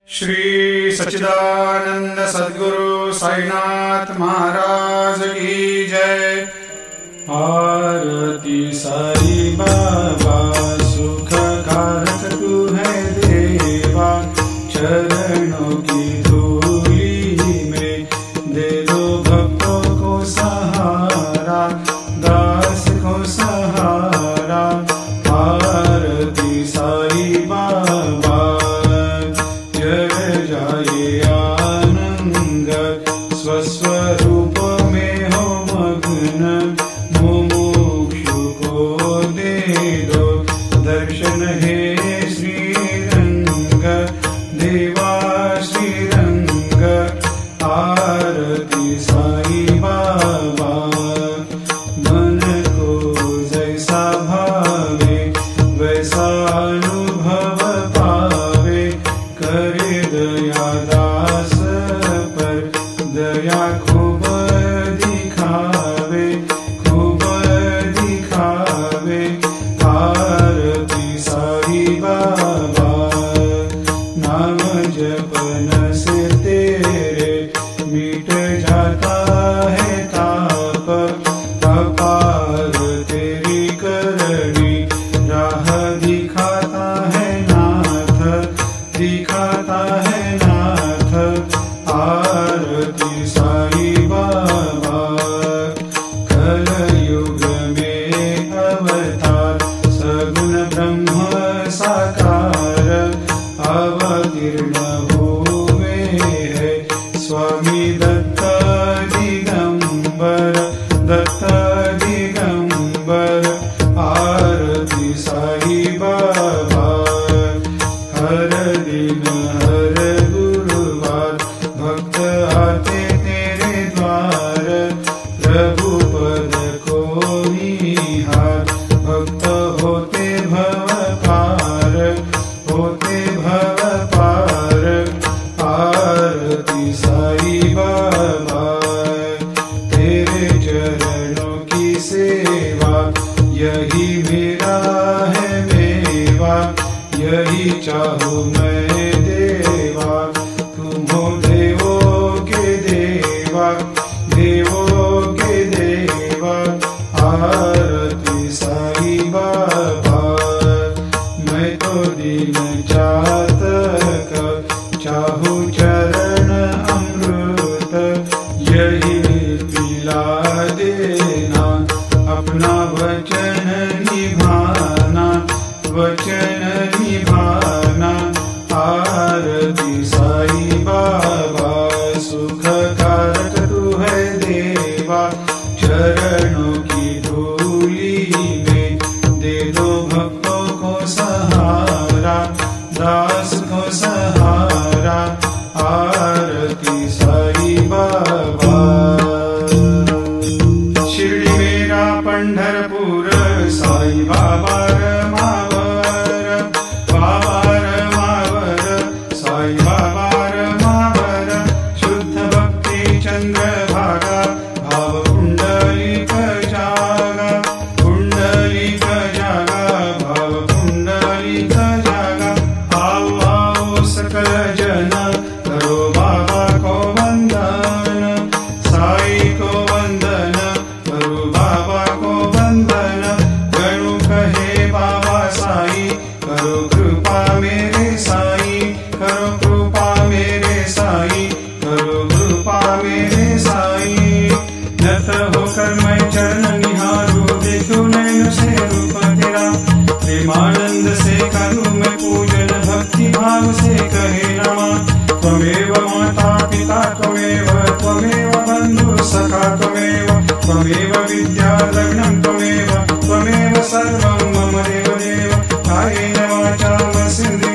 श्री सच्चिदानंद सद्गुरु साईनाथ महाराज की जय। आरती साई बाबा सुख कारक तू है देवा, चरणों की धूली में दे दो भक्तों को सहारा, दास को सहारा। आरती साई बाबा जय जाए आनंद, स्वस्वरूप में हो मग्न, मुमुक्षु को दे दो दर्शन हे श्रीरंग, देवा श्रीरंग। आरती साई बाबा मन को जैसा भावे वैसा अनुभव पावे, करे दया दास पर दया खूब दिखावे, खूब दिखावे। आरती साई बाबा नाम जपन से तेरे मिट जाता है ताप, अपार तेरी करनी राह दिखाता है नाथ, दिखाता है नाथ। आरती साई बाबा कलयुग में अवतार, सगुण ब्रह्म साकार, अवतीर्ण हुए है स्वामी दत्त दिगंबर, दत्त दिगंबर। आरती साई बाबा हर दिन हर गुरुवार भक्त आते तेरे द्वार, प्रभु पद को निहार, भक्त होते भव पार, होते भव पार। आरती साई बाबा तेरे चरणों की सेवा, यही मेरा है मेवा, यही चाहूँ मैं देवा। तुम हो देवों के देवा, देवों के देवा। आरती साई बाबा मैं तो दीन चातक, चाहूँ चरण अमृत, यही पिला देना, अपना वचन निभाना, वचन निभाना। आरती साई बाबा सुख कारक तू है देवा, चरणों की धूली में दे दो भक्तों को सहारा, दास को सहारा। आरती साई बाबा शिर्डी मेरा पंढरपूर, साई बाबा रमावर, बाबा रमावर, साई बाबा रमावर। शुद्ध भक्ति चंद्रभागा, भाव पुंडलिक जागा, पुंडलिक जागा, भाव पुंडलिक जागा। आओ आओ सकल जन करो बाबा को वंदन, साई को वंदन, करो बाबा को वंदन। गणु कहे बाबा साई, करो कृपा मेरे साई, करो कृपा मेरे साई, करो कृपा मेरे साई। नत होकर मैं चरण निहारूं, देखूं नैन से रूप तेरा, प्रेमानंद से करूं मैं पूजन, भक्ति भाव से कहे नमः। त्वमेव माता पिता त्वमेव, त्वमेव बंधु सखा त्वमेव, त्वमेव विद्या लग्नं त्वमेव, त्वमेव सर्वं मम देव देव। कायेन वाचा मनसेन्द्रियैर्वा